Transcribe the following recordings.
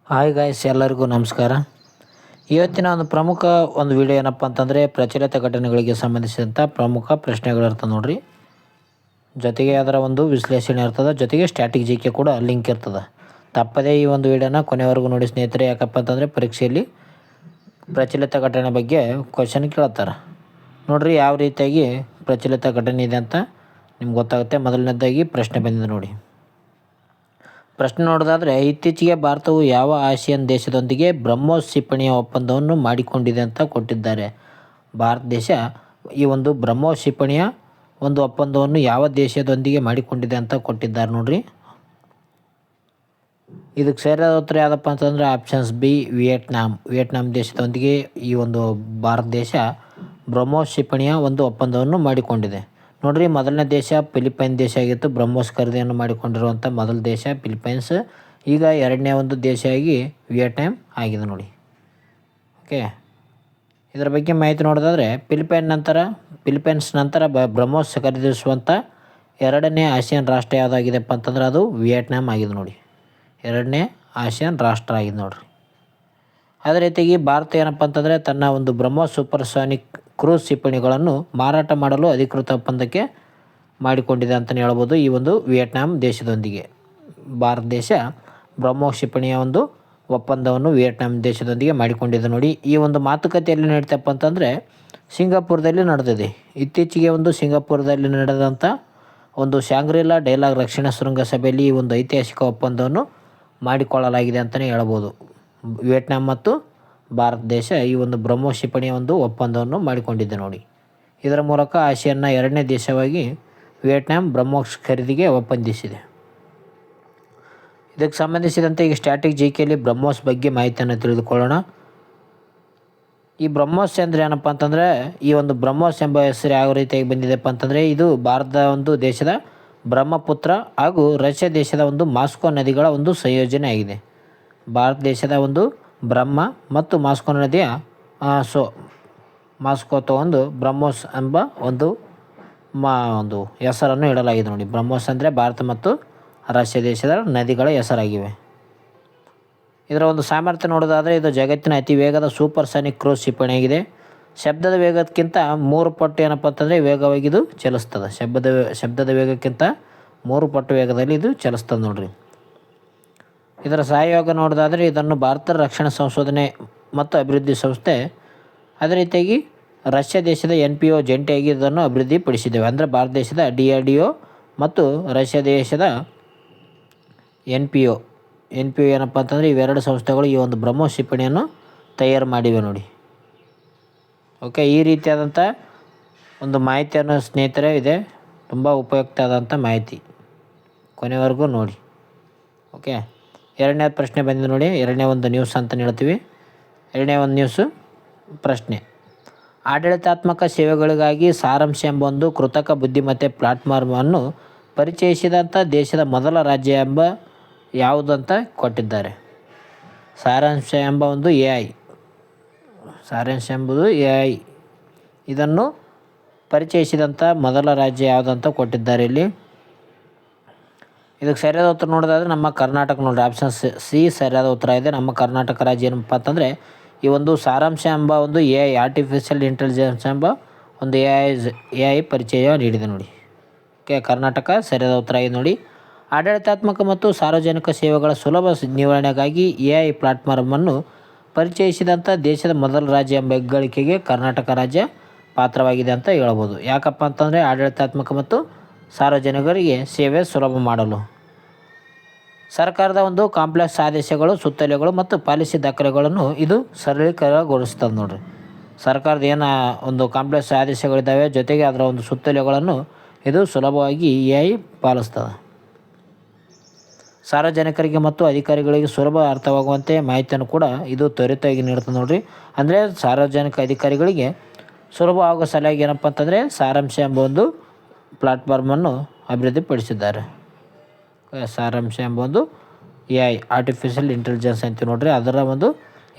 Hi guys, ಎಲ್ಲರಿಗೂ ನಮಸ್ಕಾರ. ಇವತ್ತಿನ ಒಂದು ಪ್ರಮುಖ ವಿಡಿಯೋ ಏನಪ್ಪ ಅಂತಂದರೆ ಪ್ರಚಲಿತ ಘಟನೆಗಳಿಗೆ ಸಂಬಂಧಿಸಿದಂಥ ಪ್ರಮುಖ ಪ್ರಶ್ನೆಗಳಿರ್ತದೆ ನೋಡ್ರಿ. ಜೊತೆಗೆ ಅದರ ಒಂದು ವಿಶ್ಲೇಷಣೆ ಇರ್ತದೆ, ಜೊತೆಗೆ ಸ್ಟ್ಯಾಟಿಕ್ ಜಿಕೆ ಕೂಡ ಲಿಂಕ್ ಇರ್ತದೆ. ತಪ್ಪದೇ ಈ ಒಂದು ವಿಡಿಯೋನ ಕೊನೆವರೆಗೂ ನೋಡಿ ಸ್ನೇಹಿತರೆ. ಯಾಕಪ್ಪ ಅಂತಂದರೆ ಪರೀಕ್ಷೆಯಲ್ಲಿ ಪ್ರಚಲಿತ ಘಟನೆ ಬಗ್ಗೆ ಕ್ವಶನ್ ಕೇಳ್ತಾರೆ ನೋಡ್ರಿ. ಯಾವ ರೀತಿಯಾಗಿ ಪ್ರಚಲಿತ ಘಟನೆ ಇದೆ ಅಂತ ನಿಮ್ಗೆ ಗೊತ್ತಾಗುತ್ತೆ. ಮೊದಲನೇದಾಗಿ ಪ್ರಶ್ನೆ ಬಂದಿದೆ ನೋಡಿ. ಪ್ರಶ್ನೆ ನೋಡೋದಾದರೆ, ಇತ್ತೀಚೆಗೆ ಭಾರತವು ಯಾವ ಆಸಿಯಾನ್ ದೇಶದೊಂದಿಗೆ ಬ್ರಹ್ಮೋಸ್ ಕ್ಷಿಪಣಿಯ ಒಪ್ಪಂದವನ್ನು ಮಾಡಿಕೊಂಡಿದೆ ಅಂತ ಕೊಟ್ಟಿದ್ದಾರೆ. ಭಾರತ ದೇಶ ಈ ಒಂದು ಬ್ರಹ್ಮೋಸ್ ಕ್ಷಿಪಣಿಯ ಒಂದು ಒಪ್ಪಂದವನ್ನು ಯಾವ ದೇಶದೊಂದಿಗೆ ಮಾಡಿಕೊಂಡಿದೆ ಅಂತ ಕೊಟ್ಟಿದ್ದಾರೆ ನೋಡ್ರಿ. ಇದಕ್ಕೆ ಸರಿಯಾದ ಉತ್ತರ ಯಾವುದಪ್ಪ ಅಂತಂದರೆ ಆಪ್ಷನ್ಸ್ ಬಿ, ವಿಯೆಟ್ನಾಂ ದೇಶದೊಂದಿಗೆ ಈ ಒಂದು ಭಾರತ ದೇಶ ಬ್ರಹ್ಮೋಸ್ ಕ್ಷಿಪಣಿಯ ಒಂದು ಒಪ್ಪಂದವನ್ನು ಮಾಡಿಕೊಂಡಿದೆ ನೋಡ್ರಿ. ಮೊದಲನೇ ದೇಶ ಫಿಲಿಪೈನ್ ದೇಶ ಆಗಿತ್ತು. ಬ್ರಹ್ಮೋಸ್ ಖರೀದಿಯನ್ನು ಮಾಡಿಕೊಂಡಿರುವಂಥ ಮೊದಲ ದೇಶ ಫಿಲಿಪೈನ್ಸ್. ಈಗ ಎರಡನೇ ಒಂದು ದೇಶ ಆಗಿ ವಿಯೆಟ್ನಾಂ ಆಗಿದೆ ನೋಡಿ. ಓಕೆ, ಇದರ ಬಗ್ಗೆ ಮಾಹಿತಿ ನೋಡೋದಾದರೆ ಫಿಲಿಪೈನ್ಸ್ ನಂತರ ಬ್ರಹ್ಮೋಸ್ ಖರೀದಿಸುವಂಥ ಎರಡನೇ ಆಸಿಯಾನ್ ರಾಷ್ಟ್ರ ಯಾವುದಾಗಿದೆಪ್ಪ ಅಂತಂದ್ರೆ ಅದು ವಿಯೆಟ್ನಾಂ ಆಗಿದೆ ನೋಡಿ. ಎರಡನೇ ಆಸಿಯಾನ್ ರಾಷ್ಟ್ರ ಆಗಿದೆ ನೋಡಿರಿ. ಅದೇ ರೀತಿಯಾಗಿ ಭಾರತ ಏನಪ್ಪ ಅಂತಂದರೆ ತನ್ನ ಒಂದು ಬ್ರಹ್ಮೋಸ್ ಸೂಪರ್ಸಾನಿಕ್ ಕ್ರೂಸ್ ಕ್ಷಿಪಣಿಗಳನ್ನು ಮಾರಾಟ ಮಾಡಲು ಅಧಿಕೃತ ಒಪ್ಪಂದಕ್ಕೆ ಮಾಡಿಕೊಂಡಿದೆ ಅಂತಲೇ ಹೇಳ್ಬೋದು. ಈ ಒಂದು ವಿಯೆಟ್ನಾಂ ದೇಶದೊಂದಿಗೆ ಭಾರತ ದೇಶ ಬ್ರಹ್ಮೋಸ್ ಕ್ಷಿಪಣಿಯ ಒಂದು ಒಪ್ಪಂದವನ್ನು ವಿಯೆಟ್ನಾಂ ದೇಶದೊಂದಿಗೆ ಮಾಡಿಕೊಂಡಿದೆ ನೋಡಿ. ಈ ಒಂದು ಮಾತುಕತೆಯಲ್ಲಿ ನಡೀತಪ್ಪ ಅಂತಂದರೆ ಸಿಂಗಾಪುರದಲ್ಲಿ ನಡೆದಿದೆ. ಇತ್ತೀಚೆಗೆ ಒಂದು ಸಿಂಗಾಪುರದಲ್ಲಿ ನಡೆದಂಥ ಒಂದು ಶಾಂಗ್ರಿಲಾ ಡೈಲಾಗ್ ರಕ್ಷಣಾ ಶೃಂಗಸಭೆಯಲ್ಲಿ ಈ ಒಂದು ಐತಿಹಾಸಿಕ ಒಪ್ಪಂದವನ್ನು ಮಾಡಿಕೊಳ್ಳಲಾಗಿದೆ ಅಂತಲೇ ಹೇಳ್ಬೋದು. ವಿಯೆಟ್ನಾಂ ಮತ್ತು ಭಾರತ ದೇಶ ಈ ಒಂದು ಬ್ರಹ್ಮೋಸ್ ಕ್ಷಿಪಣಿಯ ಒಂದು ಒಪ್ಪಂದವನ್ನು ಮಾಡಿಕೊಂಡಿದೆ ನೋಡಿ. ಇದರ ಮೂಲಕ ಆಸಿಯಾನ್ನ ಎರಡನೇ ದೇಶವಾಗಿ ವಿಯೆಟ್ನಾಂ ಬ್ರಹ್ಮೋಸ್ ಖರೀದಿಗೆ ಒಪ್ಪಂದಿಸಿದೆ. ಇದಕ್ಕೆ ಸಂಬಂಧಿಸಿದಂತೆ ಈಗ ಸ್ಟ್ಯಾಟಿಕ್ ಜಿಕೆಯಲ್ಲಿ ಬ್ರಹ್ಮೋಸ್ ಬಗ್ಗೆ ಮಾಹಿತಿಯನ್ನು ತಿಳಿದುಕೊಳ್ಳೋಣ. ಈ ಬ್ರಹ್ಮೋಸ್ ಅಂದರೆ ಏನಪ್ಪ ಅಂತಂದರೆ, ಈ ಒಂದು ಬ್ರಹ್ಮೋಸ್ ಎಂಬ ಹೆಸರು ಯಾವ ರೀತಿಯಾಗಿ ಬಂದಿದೆಪ್ಪ ಅಂತಂದರೆ, ಇದು ಭಾರತದ ಒಂದು ದೇಶದ ಬ್ರಹ್ಮಪುತ್ರ ಹಾಗೂ ರಷ್ಯಾ ದೇಶದ ಒಂದು ಮಾಸ್ಕೋ ನದಿಗಳ ಒಂದು ಸಂಯೋಜನೆ ಆಗಿದೆ. ಭಾರತ ದೇಶದ ಒಂದು ಬ್ರಹ್ಮ ಮತ್ತು ಮಾಸ್ಕೋ ನದಿಯ ಮಾಸ್ಕೋ ತಗೊಂಡು ಬ್ರಹ್ಮೋಸ್ ಎಂಬ ಒಂದು ಹೆಸರನ್ನು ಇಡಲಾಗಿದೆ ನೋಡಿ. ಬ್ರಹ್ಮೋಸ್ ಅಂದರೆ ಭಾರತ ಮತ್ತು ರಷ್ಯಾ ದೇಶದ ನದಿಗಳ ಹೆಸರಾಗಿವೆ. ಇದರ ಒಂದು ಸಾಮರ್ಥ್ಯ ನೋಡೋದಾದರೆ ಇದು ಜಗತ್ತಿನ ಅತಿ ವೇಗದ ಸೂಪರ್ಸಾನಿಕ್ ಕ್ರೂಸ್ ಕ್ಷಿಪಣಿಯಾಗಿದೆ. ಶಬ್ದದ ವೇಗಕ್ಕಿಂತ 3 ಪಟ್ಟು ಏನಪ್ಪ ಅಂತಂದರೆ ವೇಗವಾಗಿ ಇದು ಚಲಿಸ್ತದೆ. ಶಬ್ದದ ವೇಗಕ್ಕಿಂತ 3 ಪಟ್ಟು ವೇಗದಲ್ಲಿ ಇದು ಚಲಿಸ್ತದೆ ನೋಡ್ರಿ. ಇದರ ಸಹಯೋಗ ನೋಡೋದಾದರೆ ಇದನ್ನು ಭಾರತ ರಕ್ಷಣಾ ಸಂಶೋಧನೆ ಮತ್ತು ಅಭಿವೃದ್ಧಿ ಸಂಸ್ಥೆ, ಅದೇ ರೀತಿಯಾಗಿ ರಷ್ಯಾ ದೇಶದ NPO ಜಂಟಿಯಾಗಿ ಇದನ್ನು ಅಭಿವೃದ್ಧಿಪಡಿಸಿದ್ದೇವೆ. ಅಂದರೆ ಭಾರತ ದೇಶದ DRDO ಮತ್ತು ರಷ್ಯಾ ದೇಶದ NPO ಏನಪ್ಪ ಅಂತಂದರೆ ಇವೆರಡು ಸಂಸ್ಥೆಗಳು ಈ ಒಂದು ಬ್ರಹ್ಮೋಸ್ ಕ್ಷಿಪಣಿಯನ್ನು ತಯಾರು ಮಾಡಿವೆ ನೋಡಿ. ಓಕೆ, ಈ ರೀತಿಯಾದಂಥ ಒಂದು ಮಾಹಿತಿಯನ್ನು ಸ್ನೇಹಿತರೆ ಇದೆ, ತುಂಬ ಉಪಯುಕ್ತ ಆದಂಥ ಮಾಹಿತಿ, ಕೊನೆವರೆಗೂ ನೋಡಿ. ಓಕೆ, ಎರಡನೇ ಪ್ರಶ್ನೆ ಬಂದಿದೆ ನೋಡಿ. ಎರಡನೇ ಒಂದು ನ್ಯೂಸ್ ಅಂತ ಹೇಳ್ತೀವಿ. ಎರಡನೇ ಒಂದು ನ್ಯೂಸು ಪ್ರಶ್ನೆ, ಆಡಳಿತಾತ್ಮಕ ಸೇವೆಗಳಿಗಾಗಿ ಸಾರಾಂಶ ಎಂಬ ಒಂದು ಕೃತಕ ಬುದ್ಧಿಮತ್ತೆ ಪ್ಲಾಟ್ಫಾರ್ಮನ್ನು ಪರಿಚಯಿಸಿದಂಥ ದೇಶದ ಮೊದಲ ರಾಜ್ಯ ಎಂಬ ಯಾವುದಂತ ಕೊಟ್ಟಿದ್ದಾರೆ. ಸಾರಾಂಶ ಎಂಬ ಒಂದು ಸಾರಾಂಶ ಎಂಬುದು AI ಇದನ್ನು ಪರಿಚಯಿಸಿದಂಥ ಮೊದಲ ರಾಜ್ಯ ಯಾವುದಂತ ಕೊಟ್ಟಿದ್ದಾರೆ ಇಲ್ಲಿ. ಇದಕ್ಕೆ ಸರಿಯಾದ ಉತ್ತರ ನೋಡೋದಾದರೆ ನಮ್ಮ ಕರ್ನಾಟಕ ನೋಡಿರಿ. ಆಪ್ಷನ್ ಸಿ ಸರಿಯಾದ ಉತ್ತರ ಇದೆ. ನಮ್ಮ ಕರ್ನಾಟಕ ರಾಜ್ಯ ಏನಪ್ಪ ಅಂತಂದರೆ ಈ ಒಂದು ಸಾರಾಂಶ ಎಂಬ ಒಂದು AI ಆರ್ಟಿಫಿಷಿಯಲ್ ಇಂಟೆಲಿಜೆನ್ಸ್ ಎಂಬ ಒಂದು AI ಪರಿಚಯ ನೀಡಿದೆ ನೋಡಿ. ಓಕೆ, ಕರ್ನಾಟಕ ಸರಿಯಾದ ಉತ್ತರ ಆಗಿದೆ ನೋಡಿ. ಆಡಳಿತಾತ್ಮಕ ಮತ್ತು ಸಾರ್ವಜನಿಕ ಸೇವೆಗಳ ಸುಲಭ ನಿರ್ವಹಣೆಗಾಗಿ AI ಪ್ಲಾಟ್ಫಾರ್ಮನ್ನು ಪರಿಚಯಿಸಿದಂಥ ದೇಶದ ಮೊದಲ ರಾಜ್ಯ ಎಂಬ ಹೆಗ್ಗಳಿಕೆಗೆ ಕರ್ನಾಟಕ ರಾಜ್ಯ ಪಾತ್ರವಾಗಿದೆ ಅಂತ ಹೇಳ್ಬೋದು. ಯಾಕಪ್ಪ ಅಂತಂದರೆ ಆಡಳಿತಾತ್ಮಕ ಮತ್ತು ಸಾರ್ವಜನಿಕರಿಗೆ ಸೇವೆ ಸುಲಭ ಮಾಡಲು ಸರ್ಕಾರದ ಒಂದು ಕಾಂಪ್ಲೆಕ್ಸ್ ಆದೇಶಗಳು, ಸುತ್ತೋಲೆಗಳು ಮತ್ತು ಪಾಲಿಸಿ ದಾಖಲೆಗಳನ್ನು ಇದು ಸರಳೀಕರಣಗೊಳಿಸ್ತದೆ ನೋಡಿರಿ. ಸರ್ಕಾರದ ಏನು ಒಂದು ಕಾಂಪ್ಲೆಕ್ಸ್ ಆದೇಶಗಳಿದ್ದಾವೆ, ಜೊತೆಗೆ ಅದರ ಒಂದು ಸುತ್ತೋಲೆಗಳನ್ನು ಇದು ಸುಲಭವಾಗಿ AI ಪಾಲಿಸ್ತದೆ. ಸಾರ್ವಜನಿಕರಿಗೆ ಮತ್ತು ಅಧಿಕಾರಿಗಳಿಗೆ ಸುಲಭ ಅರ್ಥವಾಗುವಂತೆ ಮಾಹಿತಿಯನ್ನು ಕೂಡ ಇದು ತ್ವರಿತವಾಗಿ ನೀಡುತ್ತದೆ ನೋಡಿರಿ. ಅಂದರೆ ಸಾರ್ವಜನಿಕ ಅಧಿಕಾರಿಗಳಿಗೆ ಸುಲಭ ಆಗೋ ಸಲುವಾಗಿ ಏನಪ್ಪ ಅಂತಂದರೆ ಸಾರಾಂಶ ಎಂಬ ಒಂದು ಪ್ಲಾಟ್ಫಾರ್ಮನ್ನು ಅಭಿವೃದ್ಧಿಪಡಿಸಿದ್ದಾರೆ. ಸಾರಾಂಶ ಎಂಬ ಒಂದು AI ಆರ್ಟಿಫಿಷಿಯಲ್ ಇಂಟೆಲಿಜೆನ್ಸ್ ಅಂತ ನೋಡಿರಿ, ಅದರ ಒಂದು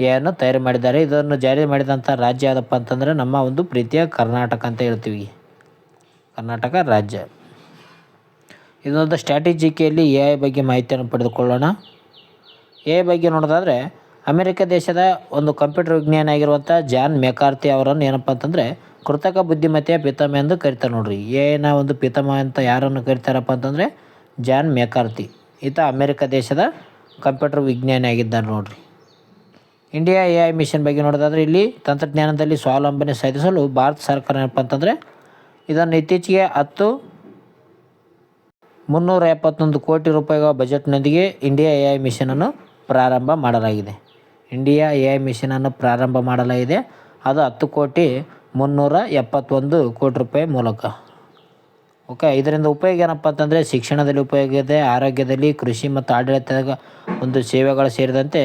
AI ತಯಾರು ಮಾಡಿದ್ದಾರೆ. ಇದನ್ನು ಜಾರಿ ಮಾಡಿದಂಥ ರಾಜ್ಯ ಯಾವುದಪ್ಪ ಅಂತಂದರೆ ನಮ್ಮ ಒಂದು ಪ್ರೀತಿಯ ಕರ್ನಾಟಕ ಅಂತ ಹೇಳ್ತೀವಿ. ಕರ್ನಾಟಕ ರಾಜ್ಯ. ಇದೊಂದು ಸ್ಟ್ಯಾಟಿಕ್ ಜಿಕೆಯಲ್ಲಿ AI ಬಗ್ಗೆ ಮಾಹಿತಿಯನ್ನು ಪಡೆದುಕೊಳ್ಳೋಣ. ಎ ಬಗ್ಗೆ ನೋಡೋದಾದರೆ ಅಮೆರಿಕ ದೇಶದ ಒಂದು ಕಂಪ್ಯೂಟರ್ ವಿಜ್ಞಾನಿ ಆಗಿರುವಂಥ ಜಾನ್ ಮೆಕಾರ್ತಿ ಅವರನ್ನು ಏನಪ್ಪ ಅಂತಂದರೆ ಕೃತಕ ಬುದ್ಧಿಮತ್ತೆಯ ಪಿತಾಮಹ ಎಂದು ಕರಿತಾರೆ ನೋಡ್ರಿ. ಎನ ಒಂದು ಪಿತಾಮಹ ಅಂತ ಯಾರನ್ನು ಕರಿತಾರಪ್ಪ ಅಂತಂದರೆ ಜಾನ್ ಮೆಕಾರ್ತಿ. ಈತ ಅಮೆರಿಕ ದೇಶದ ಕಂಪ್ಯೂಟರ್ ವಿಜ್ಞಾನಿ ಆಗಿದ್ದಾರೆ ನೋಡ್ರಿ. ಇಂಡಿಯಾ AI ಮಿಷನ್ ಬಗ್ಗೆ ನೋಡೋದಾದರೆ ಇಲ್ಲಿ ತಂತ್ರಜ್ಞಾನದಲ್ಲಿ ಸ್ವಾವಲಂಬನೆ ಸಾಧಿಸಲು ಭಾರತ ಸರ್ಕಾರ ಏನಪ್ಪ ಅಂತಂದರೆ ಇದನ್ನು ಇತ್ತೀಚೆಗೆ 371 ಕೋಟಿ ರೂಪಾಯಿಗಳ ಬಜೆಟ್ನೊಂದಿಗೆ ಇಂಡಿಯಾ AI ಮಿಷನನ್ನು ಪ್ರಾರಂಭ ಮಾಡಲಾಗಿದೆ. ಇಂಡಿಯಾ AI ಮಿಷನನ್ನು ಪ್ರಾರಂಭ ಮಾಡಲಾಗಿದೆ. ಅದು 10,371 ಕೋಟಿ ರೂಪಾಯಿ ಮೂಲಕ. ಓಕೆ, ಇದರಿಂದ ಉಪಯೋಗ ಏನಪ್ಪ ಅಂತಂದರೆ ಶಿಕ್ಷಣದಲ್ಲಿ ಉಪಯೋಗ ಇದೆ, ಆರೋಗ್ಯದಲ್ಲಿ, ಕೃಷಿ ಮತ್ತು ಆಡಳಿತದ ಒಂದು ಸೇವೆಗಳು ಸೇರಿದಂತೆ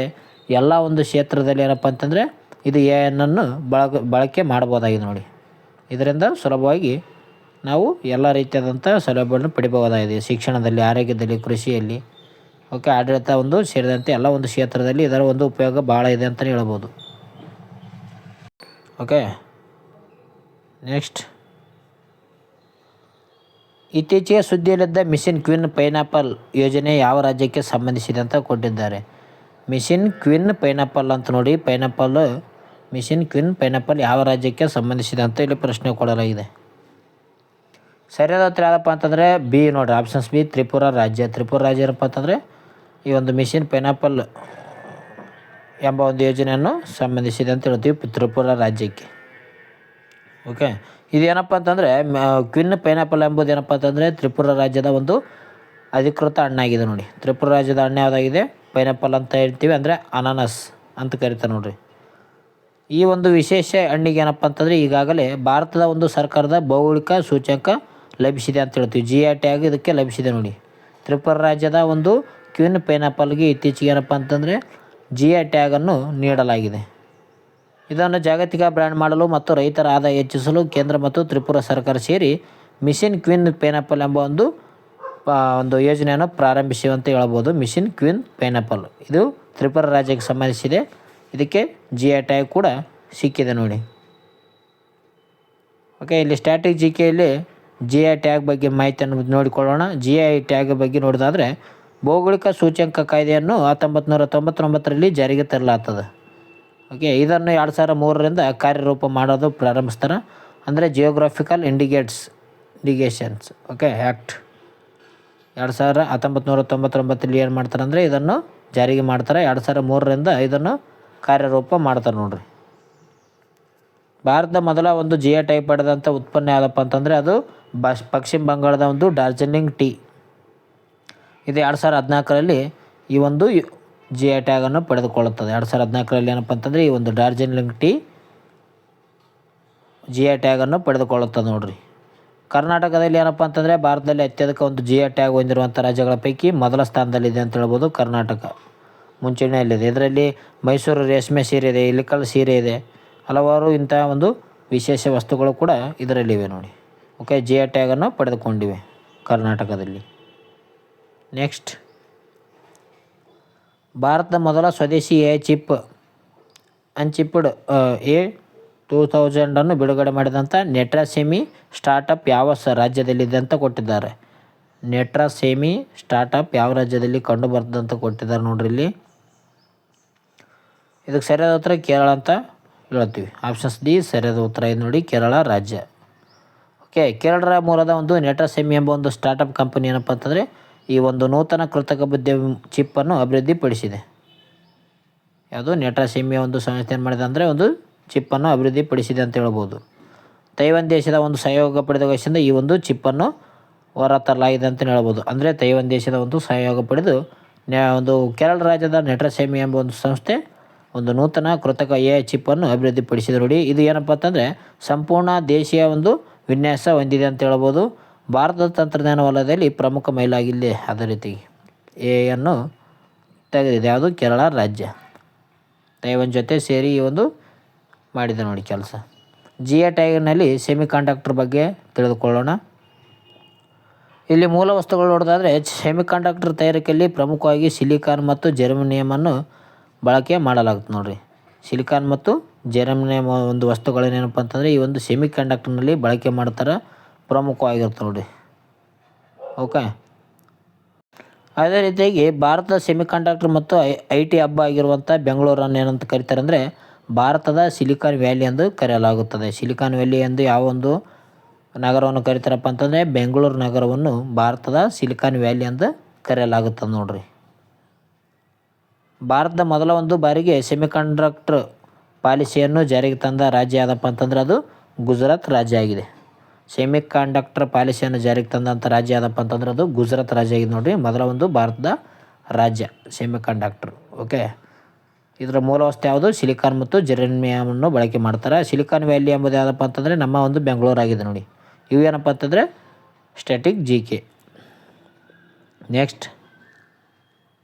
ಎಲ್ಲ ಒಂದು ಕ್ಷೇತ್ರದಲ್ಲಿ ಏನಪ್ಪ ಅಂತಂದರೆ ಇದು AI ಬಳಕೆ ಮಾಡ್ಬೋದಾಗಿದೆ ನೋಡಿ. ಇದರಿಂದ ಸುಲಭವಾಗಿ ನಾವು ಎಲ್ಲ ರೀತಿಯಾದಂಥ ಸೌಲಭ್ಯವನ್ನು ಪಡಿಬಹುದಾಗಿದೆ. ಶಿಕ್ಷಣದಲ್ಲಿ, ಆರೋಗ್ಯದಲ್ಲಿ, ಕೃಷಿಯಲ್ಲಿ, ಓಕೆ, ಆಡಳಿತ ಒಂದು ಸೇರಿದಂತೆ ಎಲ್ಲ ಒಂದು ಕ್ಷೇತ್ರದಲ್ಲಿ ಇದರ ಒಂದು ಉಪಯೋಗ ಭಾಳ ಇದೆ ಅಂತಲೇ ಹೇಳ್ಬೋದು. ಓಕೆ, ನೆಕ್ಸ್ಟ್ ಇತ್ತೀಚೆಗೆ ಸುದ್ದಿಯಲ್ಲಿದ್ದ ಮಿಷನ್ ಕ್ವೀನ್ ಪೈನಾಪಲ್ ಯೋಜನೆ ಯಾವ ರಾಜ್ಯಕ್ಕೆ ಸಂಬಂಧಿಸಿದೆ ಅಂತ ಕೊಟ್ಟಿದ್ದಾರೆ. ಮಿಷನ್ ಕ್ವೀನ್ ಪೈನಾಪಲ್ ಅಂತ ನೋಡಿ, ಮಿಷನ್ ಕ್ವೀನ್ ಪೈನಾಪಲ್ ಯಾವ ರಾಜ್ಯಕ್ಕೆ ಸಂಬಂಧಿಸಿದೆ ಅಂತ ಇಲ್ಲಿ ಪ್ರಶ್ನೆ ಕೊಡಲಾಗಿದೆ. ಸರಿಯಾದ ಉತ್ತರ ಯಾವುದಪ್ಪ ಅಂತಂದರೆ ಬಿ ನೋಡಿರಿ, ಆಪ್ಷನ್ಸ್ ಬಿ, ತ್ರಿಪುರಾ ರಾಜ್ಯ. ತ್ರಿಪುರಾ ರಾಜ್ಯ ಏನಪ್ಪ ಅಂತಂದರೆ ಈ ಒಂದು ಮಿಷನ್ ಪೈನಾಪಲ್ ಎಂಬ ಒಂದು ಯೋಜನೆಯನ್ನು ಸಂಬಂಧಿಸಿದೆ ಅಂತ ಹೇಳ್ತೀವಿ ತ್ರಿಪುರಾ ರಾಜ್ಯಕ್ಕೆ. ಓಕೆ, ಇದೇನಪ್ಪ ಅಂತಂದರೆ ಕ್ವೀನ್ ಪೈನಾಪಲ್ ಎಂಬುದು ಏನಪ್ಪ ಅಂತಂದರೆ ತ್ರಿಪುರಾ ರಾಜ್ಯದ ಒಂದು ಅಧಿಕೃತ ಹಣ್ಣಾಗಿದೆ ನೋಡಿ. ತ್ರಿಪುರಾ ರಾಜ್ಯದ ಹಣ್ಣು ಯಾವುದಾಗಿದೆ? ಪೈನಾಪಲ್ ಅಂತ ಹೇಳ್ತೀವಿ, ಅಂದರೆ ಅನಾನಸ್ ಅಂತ ಕರಿತಾರೆ ನೋಡಿರಿ. ಈ ಒಂದು ವಿಶೇಷ ಹಣ್ಣಿಗೆ ಏನಪ್ಪ ಅಂತಂದರೆ ಈಗಾಗಲೇ ಭಾರತದ ಒಂದು ಸರ್ಕಾರದ ಭೌಗೋಳಿಕ ಸೂಚ್ಯಂಕ ಲಭಿಸಿದೆ ಅಂತ ಹೇಳ್ತೀವಿ. GI ಟ್ಯಾಗ್ ಇದಕ್ಕೆ ಲಭಿಸಿದೆ ನೋಡಿ. ತ್ರಿಪುರಾ ರಾಜ್ಯದ ಒಂದು ಕ್ವೀನ್ ಪೈನಾಪಲ್ಗೆ ಇತ್ತೀಚೆಗೆ ಏನಪ್ಪ ಅಂತಂದರೆ GI ಟ್ಯಾಗನ್ನು ನೀಡಲಾಗಿದೆ. ಇದನ್ನು ಜಾಗತಿಕ ಬ್ರ್ಯಾಂಡ್ ಮಾಡಲು ಮತ್ತು ರೈತರ ಆದಾಯ ಹೆಚ್ಚಿಸಲು ಕೇಂದ್ರ ಮತ್ತು ತ್ರಿಪುರಾ ಸರ್ಕಾರ ಸೇರಿ ಮಿಷನ್ ಕ್ವೀನ್ ಪೈನಾಪಲ್ ಎಂಬ ಒಂದು ಯೋಜನೆಯನ್ನು ಪ್ರಾರಂಭಿಸಿವೆ ಅಂತ ಹೇಳ್ಬೋದು. ಮಿಷನ್ ಕ್ವೀನ್ ಪೈನಾಪಲ್ ಇದು ತ್ರಿಪುರಾ ರಾಜ್ಯಕ್ಕೆ ಸಂಬಂಧಿಸಿದೆ. ಇದಕ್ಕೆ GI ಟ್ಯಾಗ್ ಕೂಡ ಸಿಕ್ಕಿದೆ ನೋಡಿ. ಓಕೆ, ಇಲ್ಲಿ ಸ್ಟ್ಯಾಟಿಕ್ GKಯಲ್ಲಿ GI ಟ್ಯಾಗ್ ಬಗ್ಗೆ ಮಾಹಿತಿಯನ್ನು ನೋಡಿಕೊಳ್ಳೋಣ. GI ಟ್ಯಾಗ್ ಬಗ್ಗೆ ನೋಡೋದಾದರೆ ಭೌಗೋಳಿಕ ಸೂಚ್ಯಂಕ ಕಾಯ್ದೆಯನ್ನು 1999ರಲ್ಲಿ ಜಾರಿಗೆ ತರಲಾಗ್ತದೆ. ಓಕೆ, ಇದನ್ನು 2003ರಿಂದ ಕಾರ್ಯರೂಪ ಮಾಡೋದು ಪ್ರಾರಂಭಿಸ್ತಾರೆ. ಅಂದರೆ ಜಿಯೋಗ್ರಾಫಿಕಲ್ ಇಂಡಿಗೇಷನ್ಸ್ ಓಕೆ ಆ್ಯಕ್ಟ್ 1999ರಲ್ಲಿ ಏನು ಮಾಡ್ತಾರೆ ಅಂದರೆ ಇದನ್ನು ಜಾರಿಗೆ ಮಾಡ್ತಾರೆ. 2003ರಿಂದ ಇದನ್ನು ಕಾರ್ಯರೂಪ ಮಾಡ್ತಾರೆ ನೋಡ್ರಿ. ಭಾರತದ ಮೊದಲ ಒಂದು GI ಟ್ಯಾಗ್ ಪಡೆದಂಥ ಉತ್ಪನ್ನ ಯಾವುದಪ್ಪ ಅಂತಂದರೆ ಅದು ಪಶ್ಚಿಮ ಬಂಗಾಳದ ಒಂದು ಡಾರ್ಜಿಲಿಂಗ್ ಟೀ. ಇದು 2014ರಲ್ಲಿ ಈ ಒಂದು GI ಟ್ಯಾಗನ್ನು ಪಡೆದುಕೊಳ್ಳುತ್ತದೆ. 2014ರಲ್ಲಿ ಏನಪ್ಪ ಅಂತಂದರೆ ಈ ಒಂದು ಡಾರ್ಜಿಲಿಂಗ್ ಟೀ GI ಟ್ಯಾಗನ್ನು ಪಡೆದುಕೊಳ್ಳುತ್ತದೆ ನೋಡ್ರಿ. ಕರ್ನಾಟಕದಲ್ಲಿ ಏನಪ್ಪ ಅಂತಂದರೆ ಭಾರತದಲ್ಲಿ ಅತ್ಯಧಿಕ ಒಂದು GI ಟ್ಯಾಗ್ ಹೊಂದಿರುವಂಥ ರಾಜ್ಯಗಳ ಪೈಕಿ ಮೊದಲ ಸ್ಥಾನದಲ್ಲಿದೆ ಅಂತ ಹೇಳ್ಬೋದು. ಕರ್ನಾಟಕ ಮುಂಚೂಣಿಯಲ್ಲಿದೆ. ಇದರಲ್ಲಿ ಮೈಸೂರು ರೇಷ್ಮೆ ಸೀರೆ ಇದೆ, ಇಲಿಕಲ್ ಸೀರೆ ಇದೆ, ಹಲವಾರು ಇಂಥ ಒಂದು ವಿಶೇಷ ವಸ್ತುಗಳು ಕೂಡ ಇದರಲ್ಲಿವೆ ನೋಡಿ. ಓಕೆ, GI ಟ್ಯಾಗನ್ನು ಪಡೆದುಕೊಂಡಿವೆ ಕರ್ನಾಟಕದಲ್ಲಿ. ನೆಕ್ಸ್ಟ್, ಭಾರತದ ಮೊದಲ ಸ್ವದೇಶಿ AI ಚಿಪ್ ಅನ್ಚಿಪ್ಡ್ A2000 ಬಿಡುಗಡೆ ಮಾಡಿದಂಥ ನೆಟ್ರಾಸೆಮಿ ಸ್ಟಾರ್ಟಪ್ ಯಾವ ರಾಜ್ಯದಲ್ಲಿದೆ ಅಂತ ಕೊಟ್ಟಿದ್ದಾರೆ. ನೆಟ್ರಾಸೆಮಿ ಸ್ಟಾರ್ಟಪ್ ಯಾವ ರಾಜ್ಯದಲ್ಲಿ ಕಂಡು ಬರ್ತದೆ ಅಂತ ಕೊಟ್ಟಿದ್ದಾರೆ ನೋಡ್ರಿ. ಇಲ್ಲಿ ಇದಕ್ಕೆ ಸರಿಯಾದ ಉತ್ತರ ಕೇರಳ ಅಂತ ಹೇಳ್ತೀವಿ. ಆಪ್ಷನ್ಸ್ ಡಿ ಸರಿಯಾದ ಉತ್ತರ ಇದೆ ನೋಡಿ, ಕೇರಳ ರಾಜ್ಯ. ಓಕೆ, ಕೇರಳ ಮೂಲದ ಒಂದು ನೆಟ್ರಾಸೆಮಿ ಎಂಬ ಒಂದು ಸ್ಟಾರ್ಟಪ್ ಕಂಪನಿ ಏನಪ್ಪ ಅಂತಂದರೆ ಈ ಒಂದು ನೂತನ ಕೃತಕ ಬುದ್ಧಿ ಚಿಪ್ಪನ್ನು ಅಭಿವೃದ್ಧಿಪಡಿಸಿದೆ. ಯಾವುದು ನೆಟ್ರಾಸೆಮಿಯ ಒಂದು ಸಂಸ್ಥೆ ಏನು ಮಾಡಿದೆ ಅಂದರೆ ಒಂದು ಚಿಪ್ಪನ್ನು ಅಭಿವೃದ್ಧಿಪಡಿಸಿದೆ ಅಂತ ಹೇಳ್ಬೋದು. ತೈವಾನ್ ದೇಶದ ಒಂದು ಸಹಯೋಗ ಪಡೆದ ವಯಸ್ಸಿಂದ ಈ ಒಂದು ಚಿಪ್ಪನ್ನು ಹೊರತರಲಾಗಿದೆ ಅಂತ ಹೇಳ್ಬೋದು. ಅಂದರೆ ತೈವಾನ್ ದೇಶದ ಒಂದು ಸಹಯೋಗ ಪಡೆದು ಒಂದು ಕೇರಳ ರಾಜ್ಯದ ನೆಟ್ರಾಸೆಮಿ ಎಂಬ ಒಂದು ಸಂಸ್ಥೆ ಒಂದು ನೂತನ ಕೃತಕ AI ಚಿಪ್ಪನ್ನು ಅಭಿವೃದ್ಧಿಪಡಿಸಿದೆ ನೋಡಿ. ಇದು ಏನಪ್ಪ ಅಂತಂದರೆ ಸಂಪೂರ್ಣ ದೇಶೀಯ ಒಂದು ವಿನ್ಯಾಸ ಹೊಂದಿದೆ ಅಂತ ಹೇಳ್ಬೋದು. ಭಾರತದ ತಂತ್ರಜ್ಞಾನ ವಲಯದಲ್ಲಿ ಪ್ರಮುಖ ಮೈಲಾಗಿಲ್ಲಿ ಅದೇ ರೀತಿ AI ತೆಗೆದಿದೆ. ಯಾವುದು? ಕೇರಳ ರಾಜ್ಯ ತೈವಾನ್ ಜೊತೆ ಸೇರಿ ಈ ಒಂದು ಮಾಡಿದೆ ನೋಡಿ ಕೆಲಸ. GI ಟ್ಯಾಗ್ನಲ್ಲಿ ಸೆಮಿ ಕಂಡಕ್ಟರ್ ಬಗ್ಗೆ ತಿಳಿದುಕೊಳ್ಳೋಣ. ಇಲ್ಲಿ ಮೂಲ ವಸ್ತುಗಳು ನೋಡೋದಾದರೆ ಸೆಮಿ ಕಂಡಕ್ಟರ್ ತಯಾರಿಕೆಯಲ್ಲಿ ಪ್ರಮುಖವಾಗಿ ಸಿಲಿಕಾನ್ ಮತ್ತು ಜೆರ್ಮೇನಿಯಮನ್ನು ಬಳಕೆ ಮಾಡಲಾಗುತ್ತೆ ನೋಡಿರಿ. ಸಿಲಿಕಾನ್ ಮತ್ತು ಜೆರ್ಮೇನಿಯಮ್ ಒಂದು ವಸ್ತುಗಳೇನಪ್ಪ ಅಂತಂದರೆ ಈ ಒಂದು ಸೆಮಿ ಕಂಡಕ್ಟರ್ನಲ್ಲಿ ಬಳಕೆ ಮಾಡ್ತಾರೆ, ಪ್ರಮುಖವಾಗಿರುತ್ತೆ ನೋಡಿ. ಓಕೆ, ಅದೇ ರೀತಿಯಾಗಿ ಭಾರತದ ಸೆಮಿಕಂಡಕ್ಟರ್ ಮತ್ತು ಐ ಟಿ ಹಬ್ ಆಗಿರುವಂಥ ಬೆಂಗಳೂರನ್ನು ಏನಂತ ಕರೀತಾರೆ ಅಂದರೆ ಭಾರತದ ಸಿಲಿಕಾನ್ ವ್ಯಾಲಿ ಎಂದು ಕರೆಯಲಾಗುತ್ತದೆ. ಸಿಲಿಕಾನ್ ವ್ಯಾಲಿ ಎಂದು ಯಾವ ಒಂದು ನಗರವನ್ನು ಕರೀತಾರಪ್ಪ ಅಂತಂದರೆ ಬೆಂಗಳೂರು ನಗರವನ್ನು ಭಾರತದ ಸಿಲಿಕಾನ್ ವ್ಯಾಲಿ ಎಂದು ಕರೆಯಲಾಗುತ್ತದೆ ನೋಡ್ರಿ. ಭಾರತದ ಮೊದಲ ಒಂದು ಬಾರಿಗೆ ಸೆಮಿಕಂಡಕ್ಟರ್ ಪಾಲಿಸಿಯನ್ನು ಜಾರಿಗೆ ತಂದ ರಾಜ್ಯ ಯಾವುದಪ್ಪ ಅಂತಂದ್ರೆ ಅದು ಗುಜರಾತ್ ರಾಜ್ಯ ಆಗಿದೆ. ಸೆಮಿಕಂಡಕ್ಟರ್ ಪಾಲಿಸಿಯನ್ನು ಜಾರಿಗೆ ತಂದಂಥ ರಾಜ್ಯ ಯಾವುದಪ್ಪ ಅಂತಂದ್ರೆ ಅದು ಗುಜರಾತ್ ರಾಜ್ಯ ಆಗಿದೆ ನೋಡಿರಿ. ಮೊದಲ ಒಂದು ಭಾರತದ ರಾಜ್ಯ ಸೆಮಿಕಂಡಕ್ಟರ್. ಓಕೆ, ಇದರ ಮೂಲ ವಸ್ತು ಯಾವುದು? ಸಿಲಿಕಾನ್ ಮತ್ತು ಜೆರೇನಿಯಮನ್ನು ಬಳಕೆ ಮಾಡ್ತಾರೆ. ಸಿಲಿಕಾನ್ ವ್ಯಾಲಿ ಎಂಬುದು ಯಾವುದಪ್ಪ ಅಂತಂದರೆ ನಮ್ಮ ಒಂದು ಬೆಂಗಳೂರು ಆಗಿದೆ ನೋಡಿ. ಇವು ಏನಪ್ಪ ಅಂತಂದರೆ ಸ್ಟ್ಯಾಟಿಕ್ GK. ನೆಕ್ಸ್ಟ್,